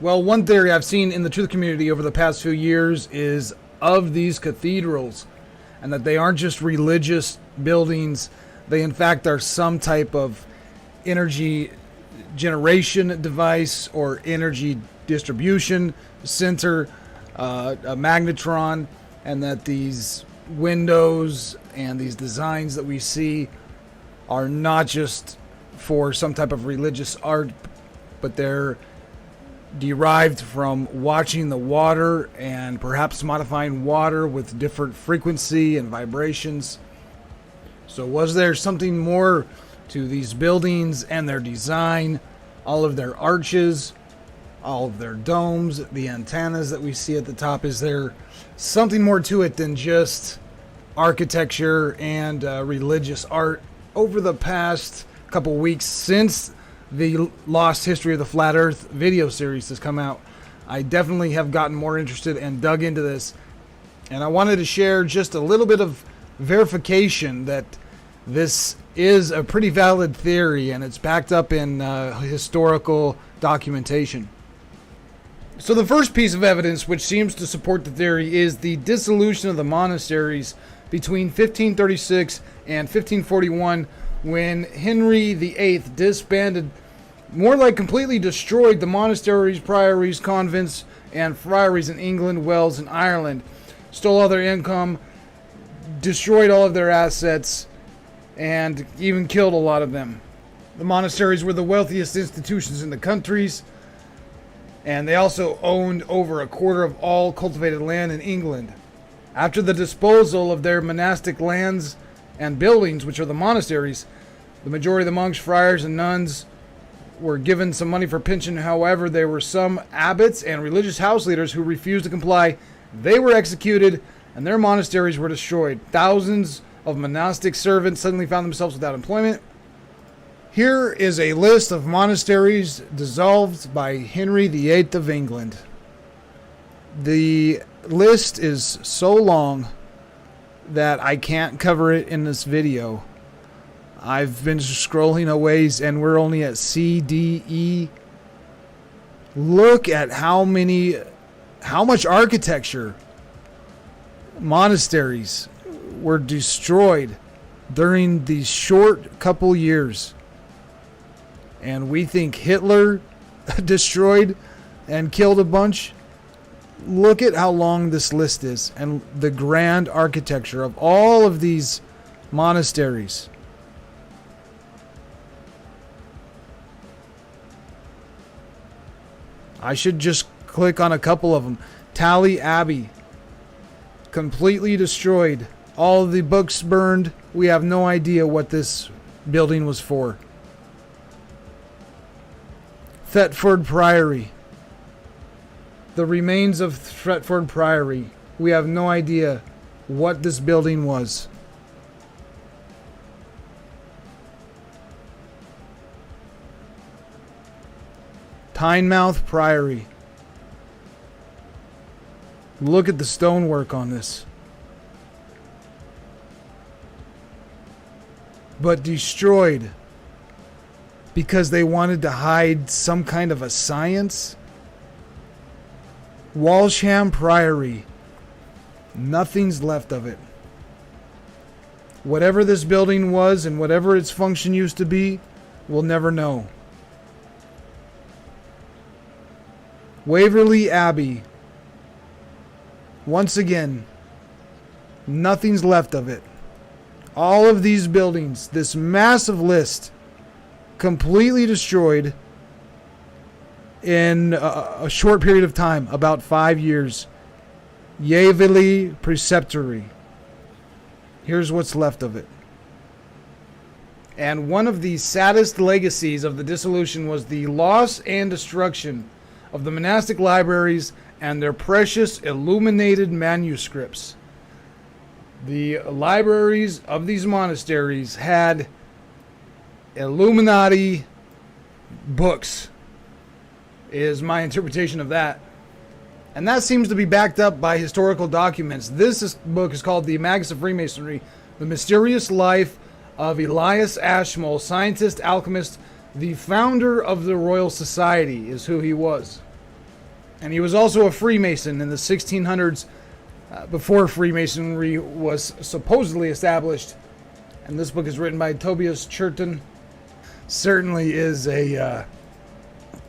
Well, one theory I've seen in the truth community over the past few years is of these cathedrals, and that they aren't just religious buildings. They, in fact, are some type of energy generation device or energy distribution center, a magnetron, and that these windows and these designs that we see are not just for some type of religious art, but they're derived from watching the water and perhaps modifying water with different frequency and vibrations. So was there something more to these buildings and their design, all of their arches, all of their domes, the antennas that we see at the top? Is there something more to it than just architecture and religious art? Over the past couple weeks since the Lost History of the Flat Earth video series has come out, I definitely have gotten more interested and dug into this. And I wanted to share just a little bit of verification that this is a pretty valid theory, and it's backed up in historical documentation. So the first piece of evidence which seems to support the theory is the dissolution of the monasteries between 1536 and 1541, when Henry VIII disbanded, more like completely destroyed, the monasteries, priories, convents, and friaries in England, Wales, and Ireland, stole all their income, destroyed all of their assets, and even killed a lot of them. The monasteries were the wealthiest institutions in the countries, and they also owned over a quarter of all cultivated land in England. After the disposal of their monastic lands and buildings, which are the monasteries, the majority of the monks, friars, and nuns were given some money for pension. However, there were some abbots and religious house leaders who refused to comply. They were executed, and their monasteries were destroyed. Thousands of monastic servants suddenly found themselves without employment. Here is a list of monasteries dissolved by Henry VIII of England. The list is so long that I can't cover it in this video. I've been scrolling a ways and we're only at C, D, E. Look at how much architecture, monasteries were destroyed during these short couple years. And we think Hitler destroyed and killed a bunch. Look at how long this list is and the grand architecture of all of these monasteries. I should just click on a couple of them. Tally Abbey, completely destroyed. All of the books burned. We have no idea what this building was for. Thetford Priory. The remains of Thetford Priory. We have no idea what this building was. Tynemouth Priory. Look at the stonework on this. But destroyed because they wanted to hide some kind of a science. Walsham Priory. Nothing's left of it. Whatever this building was and whatever its function used to be, we'll never know. Waverley Abbey. Once again, nothing's left of it. All of these buildings, this massive list, completely destroyed in a short period of time, about 5 years. Waverley Preceptory. Here's what's left of it. And one of the saddest legacies of the dissolution was the loss and destruction of the monastic libraries and their precious illuminated manuscripts. The libraries of these monasteries had Illuminati books, is my interpretation of that. And that seems to be backed up by historical documents. This book is called The Magus of Freemasonry, The Mysterious Life of Elias Ashmole, scientist, alchemist, the founder of the Royal Society is who he was. And he was also a Freemason in the 1600s, before Freemasonry was supposedly established. And this book is written by Tobias Churton. Certainly is a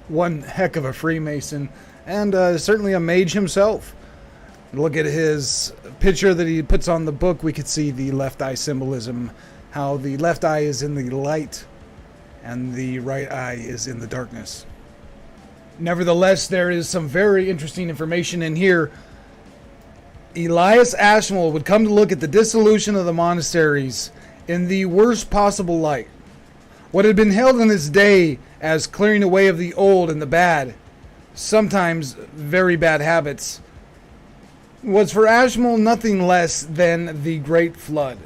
one heck of a Freemason, and certainly a mage himself. Look at his picture that he puts on the book. We could see the left eye symbolism, how the left eye is in the light and the right eye is in the darkness. Nevertheless, there is some very interesting information in here. Elias Ashmole would come to look at the dissolution of the monasteries in the worst possible light. What had been held in his day as clearing away of the old and the bad, sometimes very bad habits, was for Ashmole nothing less than the Great Flood.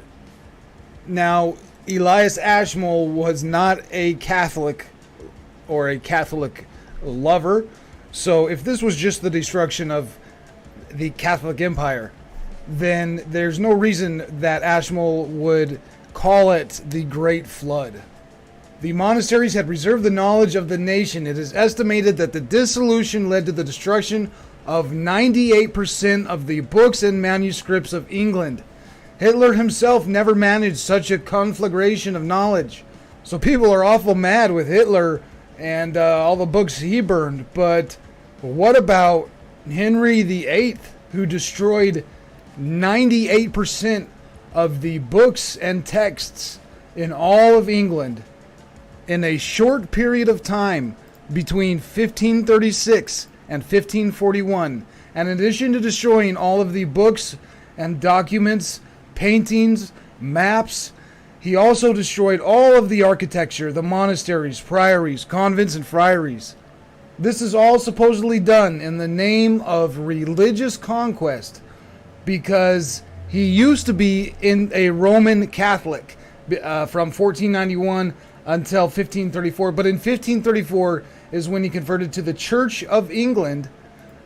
Now, Elias Ashmole was not a Catholic or a Catholic lover, so if this was just the destruction of the Catholic Empire, then there's no reason that Ashmole would call it the Great Flood. The monasteries had reserved the knowledge of the nation. It is estimated that the dissolution led to the destruction of 98% of the books and manuscripts of England. Hitler himself never managed such a conflagration of knowledge. So people are awful mad with Hitler and all the books he burned. But what about Henry VIII, who destroyed 98% of the books and texts in all of England in a short period of time between 1536 and 1541, and in addition to destroying all of the books and documents, paintings, maps, he also destroyed all of the architecture, the monasteries, priories, convents, and friaries. This is all supposedly done in the name of religious conquest, because he used to be in a Roman Catholic from 1491 until 1534, but in 1534 is when he converted to the Church of England,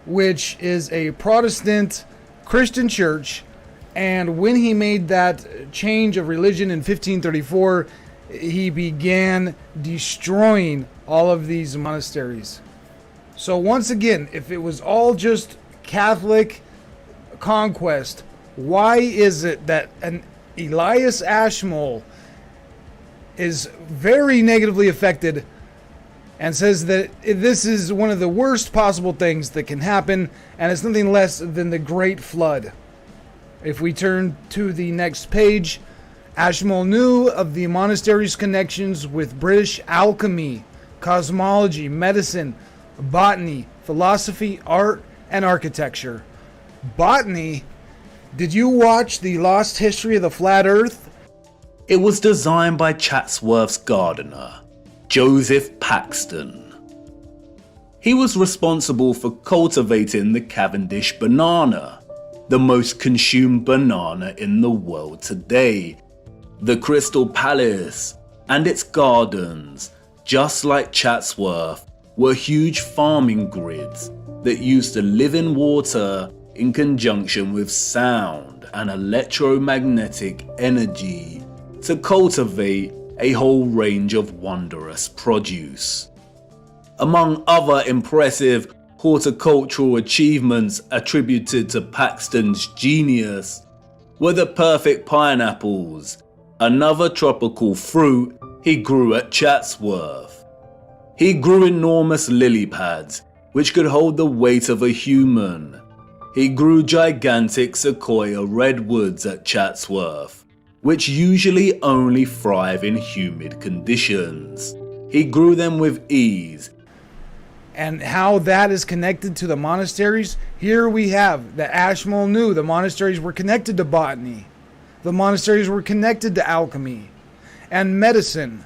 which is a Protestant Christian church. And when he made that change of religion in 1534, he began destroying all of these monasteries. So once again, if it was all just Catholic conquest, why is it that an Elias Ashmole is very negatively affected and says that this is one of the worst possible things that can happen, and it's nothing less than the Great Flood? If we turn to the next page, Ashmole knew of the monastery's connections with British alchemy, cosmology, medicine, botany, philosophy, art, and architecture. Botany? Did you watch The Lost History of the Flat Earth? It was designed by Chatsworth's gardener, Joseph Paxton. He was responsible for cultivating the Cavendish banana, the most consumed banana in the world today. The Crystal Palace and its gardens, just like Chatsworth, were huge farming grids that used to live in water in conjunction with sound and electromagnetic energy to cultivate a whole range of wondrous produce. Among other impressive horticultural achievements attributed to Paxton's genius were the perfect pineapples, another tropical fruit he grew at Chatsworth. He grew enormous lily pads which could hold the weight of a human. He grew gigantic sequoia redwoods at Chatsworth, which usually only thrive in humid conditions. He grew them with ease. And how that is connected to the monasteries, here we have that Ashmole knew the monasteries were connected to botany. The monasteries were connected to alchemy and medicine.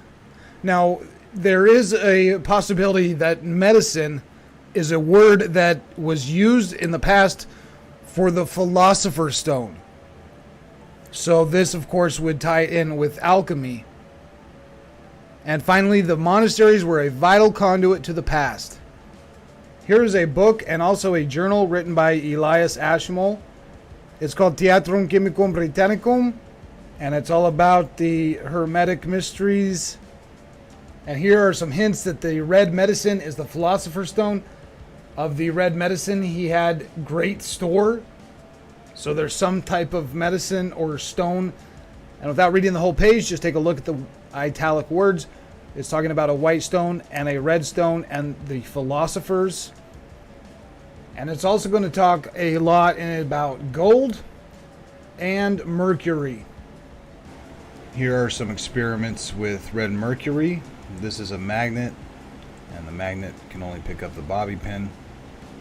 Now, there is a possibility that medicine is a word that was used in the past for the Philosopher's Stone. So this, of course, would tie in with alchemy. And finally, the monasteries were a vital conduit to the past. Here is a book and also a journal written by Elias Ashmole. It's called Theatrum Chemicum Britannicum, and it's all about the Hermetic mysteries. And here are some hints that the red medicine is the Philosopher's Stone. of the red medicine he had great store. So there's some type of medicine or stone. And without reading the whole page, just take a look at the italic words. It's talking about a white stone and a red stone and the philosophers. And it's also going to talk a lot about gold and mercury. Here are some experiments with red mercury. This is a magnet, and the magnet can only pick up the bobby pin.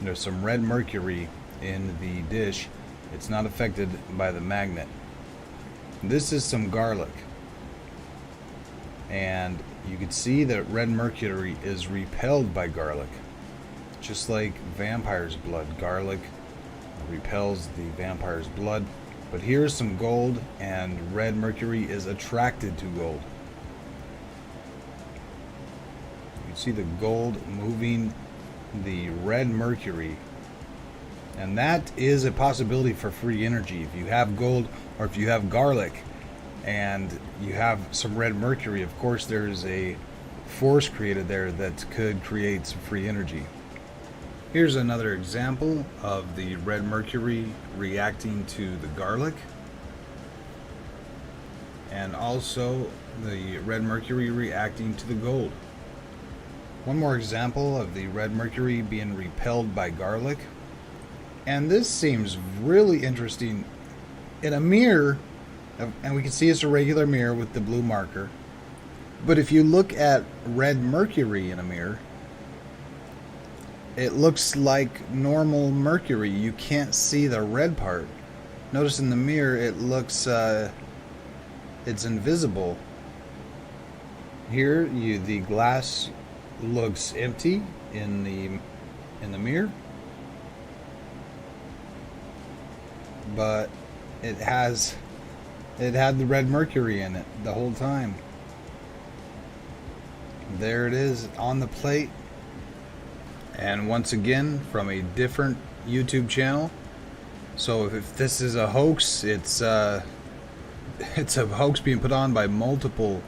There's some red mercury in the dish. It's not affected by the magnet. This is some garlic, and you can see that red mercury is repelled by garlic, just like vampire's blood. Garlic repels the vampire's blood. But here's some gold, and red mercury is attracted to gold. You can see the gold moving the red mercury, and that is a possibility for free energy. If you have gold, or if you have garlic and you have some red mercury, of course there's a force created there that could create some free energy. Here's another example of the red mercury reacting to the garlic, and also the red mercury reacting to the gold. One more example of the red mercury being repelled by garlic. And this seems really interesting. In a mirror, and we can see it's a regular mirror with the blue marker, but if you look at red mercury in a mirror, it looks like normal mercury. You can't see the red part. Notice in the mirror it looks it's invisible. Here the glass looks empty in the mirror, but it had the red mercury in it the whole time. There it is on the plate. And once again, from a different YouTube channel. So if this is a hoax, it's a hoax being put on by multiple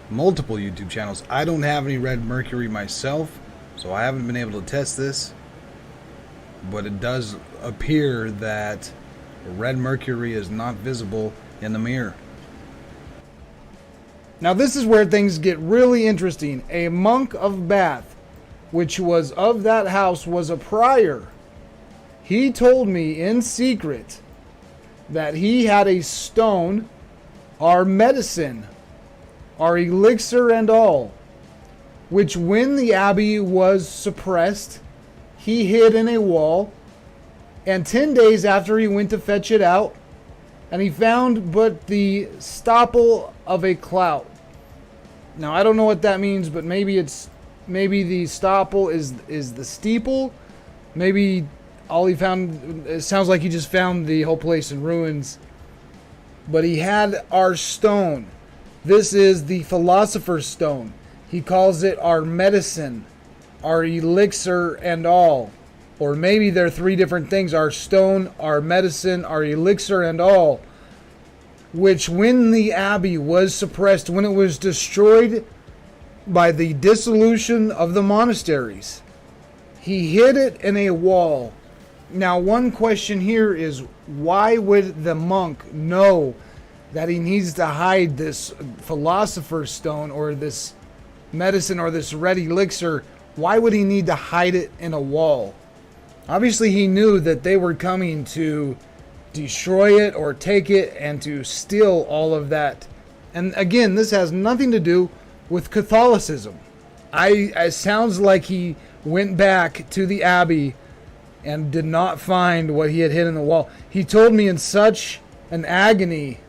YouTube channels. I don't have any red mercury myself, so I haven't been able to test this. But it does appear that red mercury is not visible in the mirror. Now this is where things get really interesting. A monk of Bath, which was of that house, was a prior. He told me in secret that he had a stone, our medicine, our elixir and all, which when the abbey was suppressed, he hid in a wall, and 10 days after he went to fetch it out, and he found but the stopple of a clout. Now I don't know what that means, but maybe the stopple is the steeple. Maybe all he found, it sounds like he just found the whole place in ruins. But he had our stone. This is the philosopher's stone. He calls it our medicine, our elixir and all. Or maybe they're three different things. Our stone, our medicine, our elixir and all. Which when the abbey was suppressed, when it was destroyed by the dissolution of the monasteries, he hid it in a wall. Now one question here is, why would the monk know that he needs to hide this philosopher's stone or this medicine or this red elixir? Why would he need to hide it in a wall? Obviously he knew that they were coming to destroy it or take it and to steal all of that. And again, this has nothing to do with Catholicism. It sounds like he went back to the abbey and did not find what he had hid in the wall. He told me in such an agony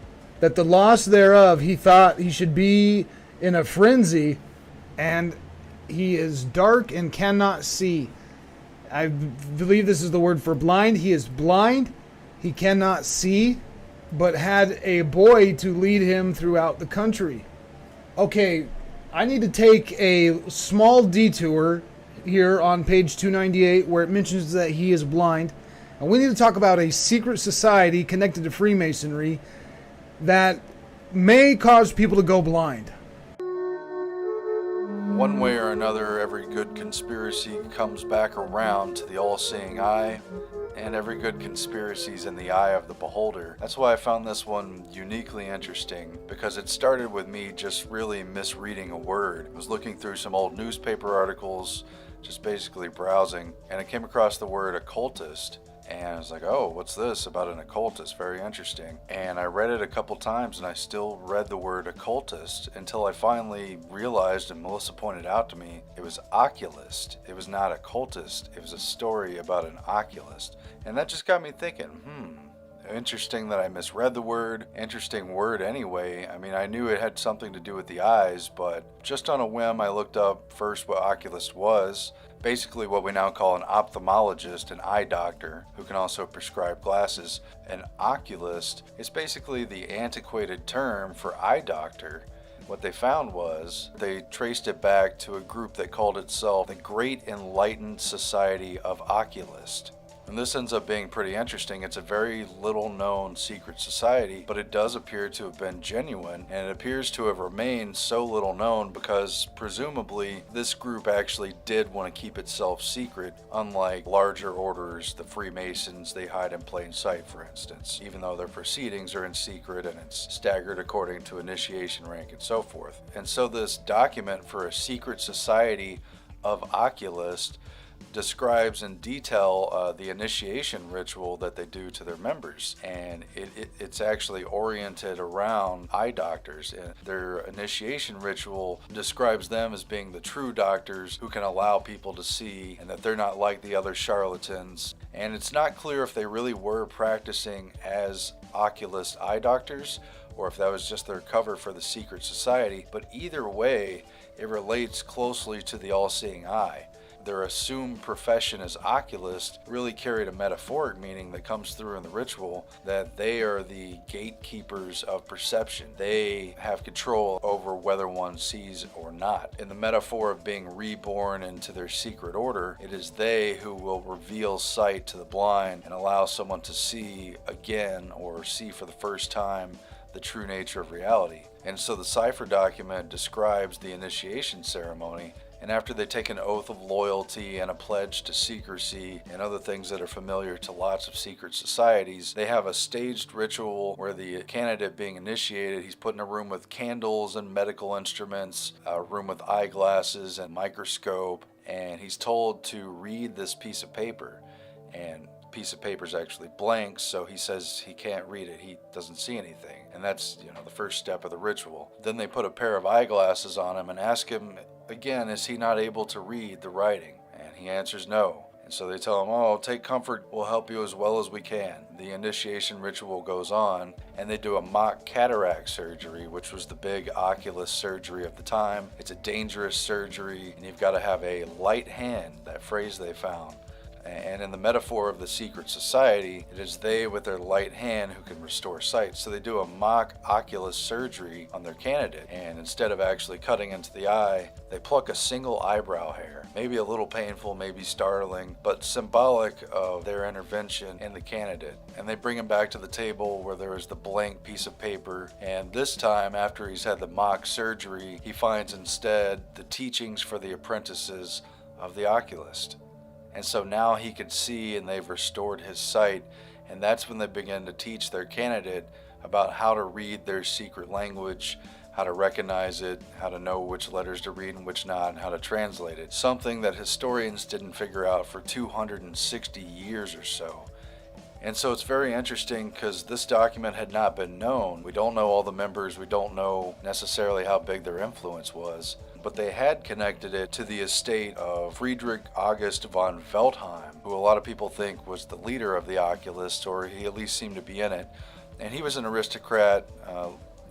that the loss thereof, he thought he should be in a frenzy, and he is dark and cannot see. I believe this is the word for blind. He is blind. He cannot see, but had a boy to lead him throughout the country. Okay, I need to take a small detour here on page 298 where it mentions that he is blind. And we need to talk about a secret society connected to Freemasonry that may cause people to go blind. One way or another, every good conspiracy comes back around to the all-seeing eye, and every good conspiracy is in the eye of the beholder. That's why I found this one uniquely interesting, because it started with me just really misreading a word. I was looking through some old newspaper articles, just basically browsing, and I came across the word occultist. And I was like, oh, what's this about an occultist? Very interesting. And I read it a couple times, and I still read the word occultist until I finally realized, and Melissa pointed out to me, it was oculist. It was not occultist. It was a story about an oculist. And that just got me thinking, interesting that I misread the word. Interesting word anyway. I mean, I knew it had something to do with the eyes, but just on a whim, I looked up first what oculist was. Basically what we now call an ophthalmologist, an eye doctor, who can also prescribe glasses. An oculist is basically the antiquated term for eye doctor. What they found was they traced it back to a group that called itself the Great Enlightened Society of Oculists. And this ends up being pretty interesting. It's a very little known secret society, but it does appear to have been genuine, and it appears to have remained so little known because presumably this group actually did want to keep itself secret, unlike larger orders, the Freemasons. They hide in plain sight, for instance, even though their proceedings are in secret and it's staggered according to initiation rank and so forth. And so this document for a secret society of oculists describes in detail the initiation ritual that they do to their members, and it's actually oriented around eye doctors. And their initiation ritual describes them as being the true doctors who can allow people to see, and that they're not like the other charlatans. And it's not clear if they really were practicing as oculist eye doctors or if that was just their cover for the secret society, but either way it relates closely to the all-seeing eye. Their assumed profession as oculist really carried a metaphoric meaning that comes through in the ritual, that they are the gatekeepers of perception. They have control over whether one sees or not. In the metaphor of being reborn into their secret order, it is they who will reveal sight to the blind and allow someone to see again or see for the first time the true nature of reality. And so the cipher document describes the initiation ceremony. And after they take an oath of loyalty and a pledge to secrecy and other things that are familiar to lots of secret societies, they have a staged ritual where the candidate being initiated, he's put in a room with candles and medical instruments, a room with eyeglasses and microscope, and he's told to read this piece of paper. And the piece of paper is actually blank, so he says he can't read it. He doesn't see anything. And that's, the first step of the ritual. Then they put a pair of eyeglasses on him and ask him again, is he not able to read the writing? And he answers no. And so they tell him, oh, take comfort, we'll help you as well as we can. The initiation ritual goes on, and they do a mock cataract surgery, which was the big oculist surgery of the time. It's a dangerous surgery, and you've got to have a light hand, that phrase they found. And in the metaphor of the secret society, it is they with their light hand who can restore sight. So they do a mock oculus surgery on their candidate, and instead of actually cutting into the eye, they pluck a single eyebrow hair. Maybe a little painful, maybe startling, but symbolic of their intervention in the candidate. And they bring him back to the table where there is the blank piece of paper, and this time, after he's had the mock surgery, he finds instead the teachings for the apprentices of the oculist. And so now he could see, and they've restored his sight, and that's when they begin to teach their candidate about how to read their secret language, how to recognize it, how to know which letters to read and which not, and how to translate it. Something that historians didn't figure out for 260 years or so. And so it's very interesting because this document had not been known. We don't know all the members, we don't know necessarily how big their influence was, but they had connected it to the estate of Friedrich August von Veltheim, who a lot of people think was the leader of the oculists, or he at least seemed to be in it. And he was an aristocrat,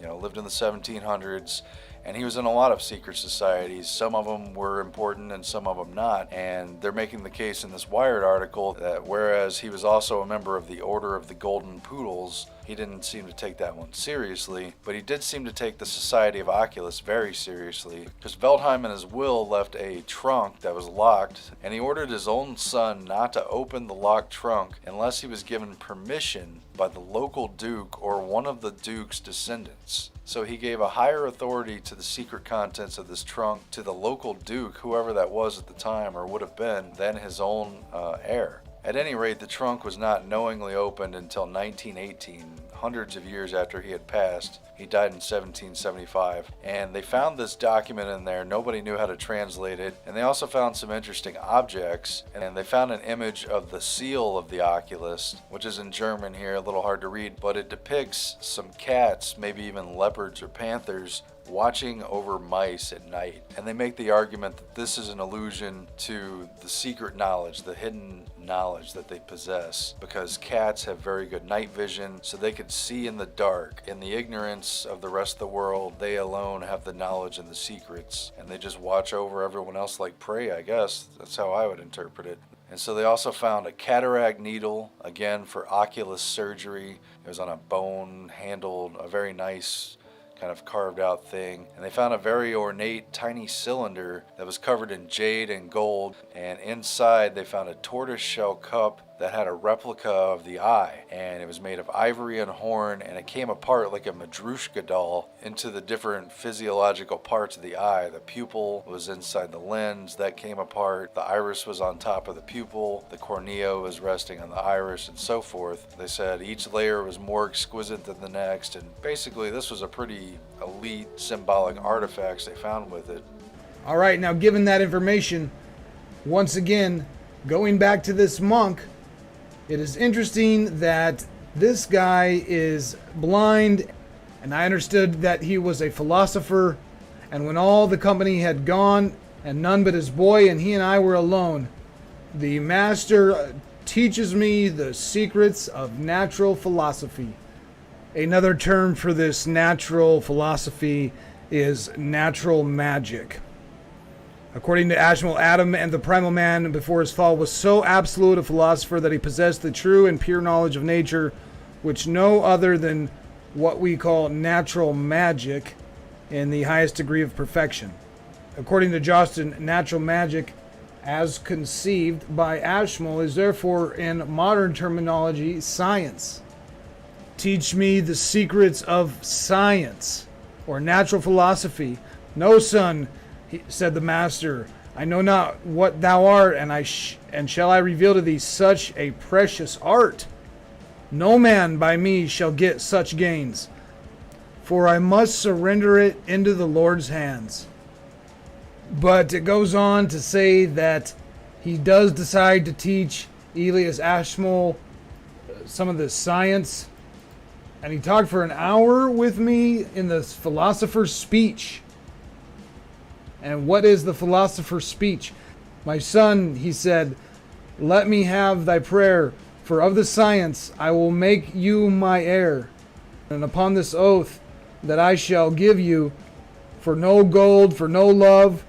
lived in the 1700s, and he was in a lot of secret societies. Some of them were important and some of them not. And they're making the case in this Wired article that whereas he was also a member of the Order of the Golden Poodles, he didn't seem to take that one seriously, but he did seem to take the Society of Oculists very seriously, because Veltheim in his will left a trunk that was locked, and he ordered his own son not to open the locked trunk unless he was given permission by the local duke or one of the duke's descendants. So he gave a higher authority to the secret contents of this trunk to the local duke, whoever that was at the time, or would have been then his own heir. At any rate, the trunk was not knowingly opened until 1918, hundreds of years after he had passed. He died in 1775, and they found this document in there. Nobody knew how to translate it, and they also found some interesting objects, and they found an image of the seal of the Oculus, which is in German here, a little hard to read, but it depicts some cats, maybe even leopards or panthers, watching over mice at night. And they make the argument that this is an allusion to the secret knowledge, the hidden knowledge that they possess, because cats have very good night vision, so they could see in the dark. In the ignorance of the rest of the world, they alone have the knowledge and the secrets, and they just watch over everyone else like prey, I guess. That's how I would interpret it. And so they also found a cataract needle, again for oculus surgery. It was on a bone handled, a very nice kind of carved out thing. And they found a very ornate tiny cylinder that was covered in jade and gold, and inside they found a tortoiseshell cup that had a replica of the eye, and it was made of ivory and horn, and it came apart like a Madrushka doll into the different physiological parts of the eye. The pupil was inside the lens, that came apart. The iris was on top of the pupil. The cornea was resting on the iris, and so forth. They said each layer was more exquisite than the next, and basically this was a pretty elite symbolic artifacts they found with it. All right, now given that information, once again, going back to this monk, it is interesting that this guy is blind, and I understood that he was a philosopher, and when all the company had gone and none but his boy and he and I were alone, the master teaches me the secrets of natural philosophy. Another term for this natural philosophy is natural magic. According to Ashmole, Adam and the primal man before his fall was so absolute a philosopher that he possessed the true and pure knowledge of nature, which no other than what we call natural magic in the highest degree of perfection. According to Jostin, natural magic, as conceived by Ashmole, is therefore in modern terminology science. Teach me the secrets of science, or natural philosophy. No, son, said the master, I know not what thou art, and shall I reveal to thee such a precious art? No man by me shall get such gains, for I must surrender it into the Lord's hands. But it goes on to say that he does decide to teach Elias Ashmole some of the science, and he talked for an hour with me in the philosopher's speech. And what is the philosopher's speech? My son, he said, let me have thy prayer, for of the science I will make you my heir. And upon this oath that I shall give you, for no gold, for no love,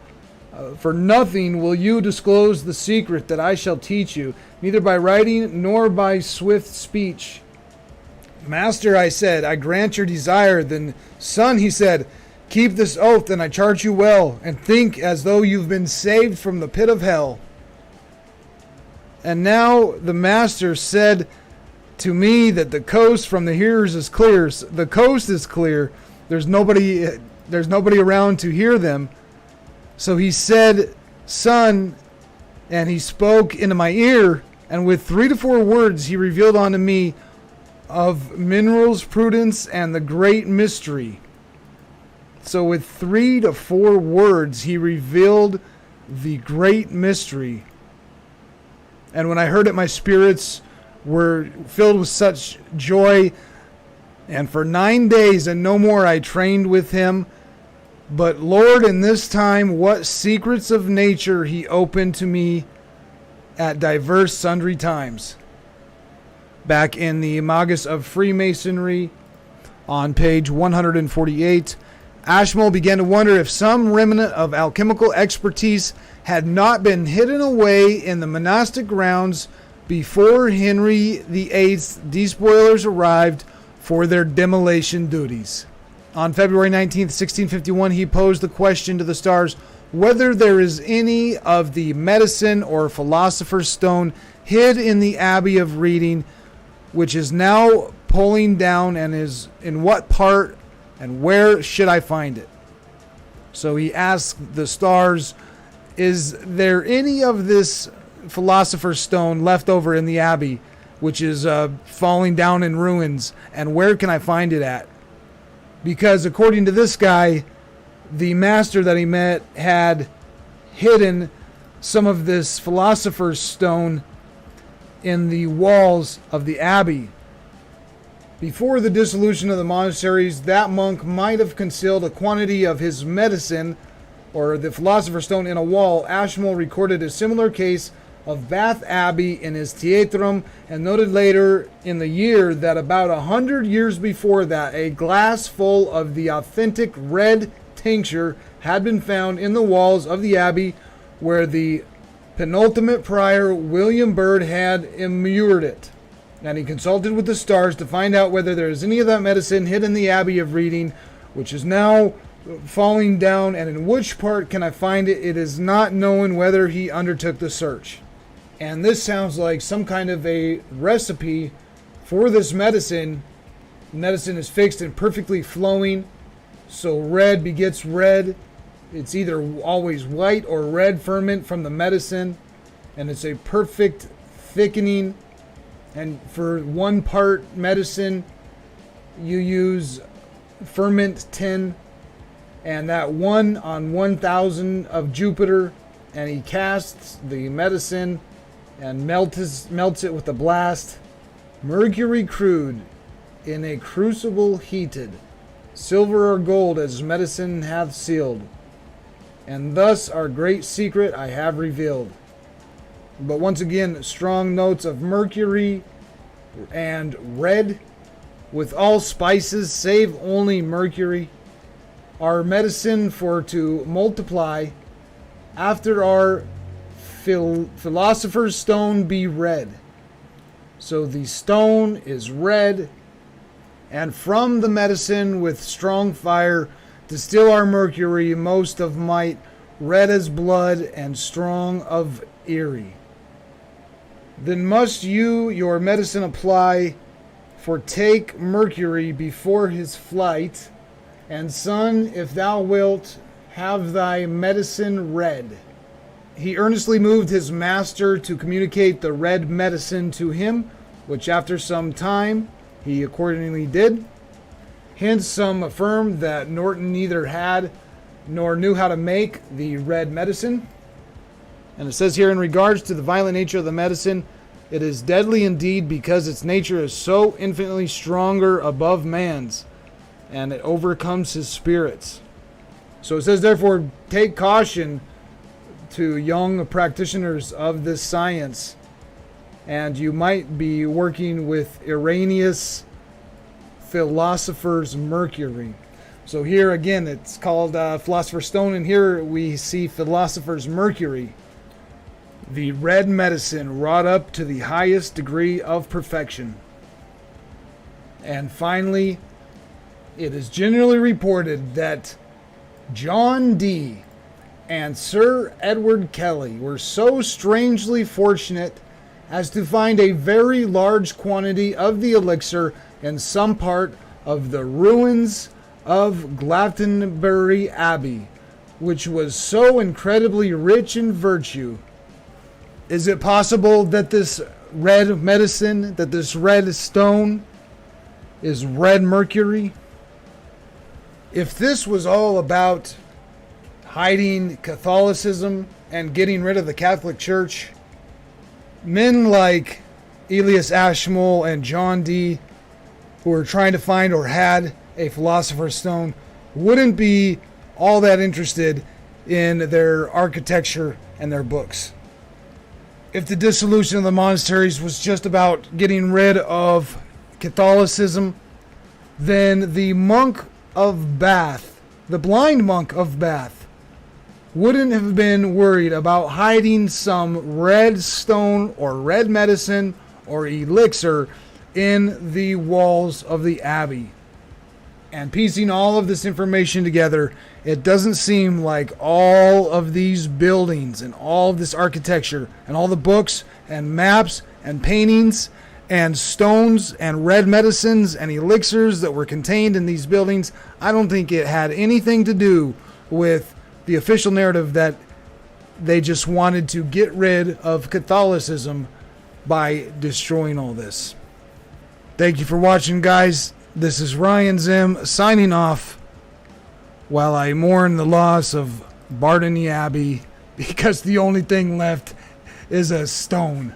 for nothing will you disclose the secret that I shall teach you, neither by writing nor by swift speech. Master, I said, I grant your desire. Then, son, he said, keep this oath, and I charge you well, and think as though you've been saved from the pit of hell. And now the master said to me that the coast from the hearers is clear. The coast is clear. There's nobody around to hear them. So he said, son, and he spoke into my ear, and with 3 to 4 words he revealed unto me of minerals, prudence, and the great mystery. So with 3 to 4 words, he revealed the great mystery. And when I heard it, my spirits were filled with such joy. And for 9 days and no more I trained with him. But Lord, in this time, what secrets of nature he opened to me at diverse sundry times. Back in the Magus of Freemasonry, on page 148, Ashmole began to wonder if some remnant of alchemical expertise had not been hidden away in the monastic grounds before Henry VIII's despoilers arrived for their demolition duties. On February 19th, 1651, he posed the question to the stars whether there is any of the medicine or philosopher's stone hid in the Abbey of Reading, which is now pulling down, and is in what part and where should I find it? So he asked the stars, is there any of this Philosopher's Stone left over in the Abbey, which is falling down in ruins, and where can I find it at? Because according to this guy, the master that he met had hidden some of this Philosopher's Stone in the walls of the Abbey. Before the dissolution of the monasteries, that monk might have concealed a quantity of his medicine, or the Philosopher's Stone, in a wall. Ashmole recorded a similar case of Bath Abbey in his Etherium, and noted later in the year that about 100 years before that, a glass full of the authentic red tincture had been found in the walls of the Abbey, where the penultimate prior, William Byrd, had immured it. And he consulted with the stars to find out whether there is any of that medicine hid in the Abbey of Reading, which is now falling down, and in which part can I find it? It is not known whether he undertook the search. And this sounds like some kind of a recipe for this medicine. Medicine is fixed and perfectly flowing, so red begets red. It's either always white or red ferment from the medicine, and it's a perfect thickening. And for 1 part medicine, you use ferment 10, and that 1 on 1,000 of Jupiter, and he casts the medicine and melts it with a blast. Mercury crude in a crucible heated, silver or gold as medicine hath sealed, and thus our great secret I have revealed. But once again, strong notes of mercury and red with all spices save only mercury. Our medicine for to multiply after our Philosopher's Stone be red. So the stone is red, and from the medicine with strong fire distill our mercury, most of might, red as blood and strong of eerie. Then must you your medicine apply, for take mercury before his flight, and son, if thou wilt, have thy medicine red. He earnestly moved his master to communicate the red medicine to him, which after some time he accordingly did. Hence some affirmed that Norton neither had nor knew how to make the red medicine. And it says here, in regards to the violent nature of the medicine, it is deadly indeed, because its nature is so infinitely stronger above man's, and it overcomes his spirits. So it says, therefore, take caution to young practitioners of this science, and you might be working with erroneous philosopher's mercury. So here again, it's called Philosopher's Stone, and here we see philosopher's mercury, the red medicine wrought up to the highest degree of perfection. And finally, it is generally reported that John Dee and Sir Edward Kelly were so strangely fortunate as to find a very large quantity of the elixir in some part of the ruins of Glastonbury Abbey, which was so incredibly rich in virtue. Is it possible that this red medicine, that this red stone, is red mercury? If this was all about hiding Catholicism and getting rid of the Catholic Church, men like Elias Ashmole and John Dee, who were trying to find or had a Philosopher's Stone, wouldn't be all that interested in their architecture and their books. If the dissolution of the monasteries was just about getting rid of Catholicism, then the monk of Bath, the blind monk of Bath, wouldn't have been worried about hiding some red stone or red medicine or elixir in the walls of the abbey. And piecing all of this information together, it doesn't seem like all of these buildings and all of this architecture and all the books and maps and paintings and stones and red medicines and elixirs that were contained in these buildings, I don't think it had anything to do with the official narrative that they just wanted to get rid of Catholicism by destroying all this. Thank you for watching, guys. This is Ryan Zim signing off while I mourn the loss of Bartony Abbey because the only thing left is a stone.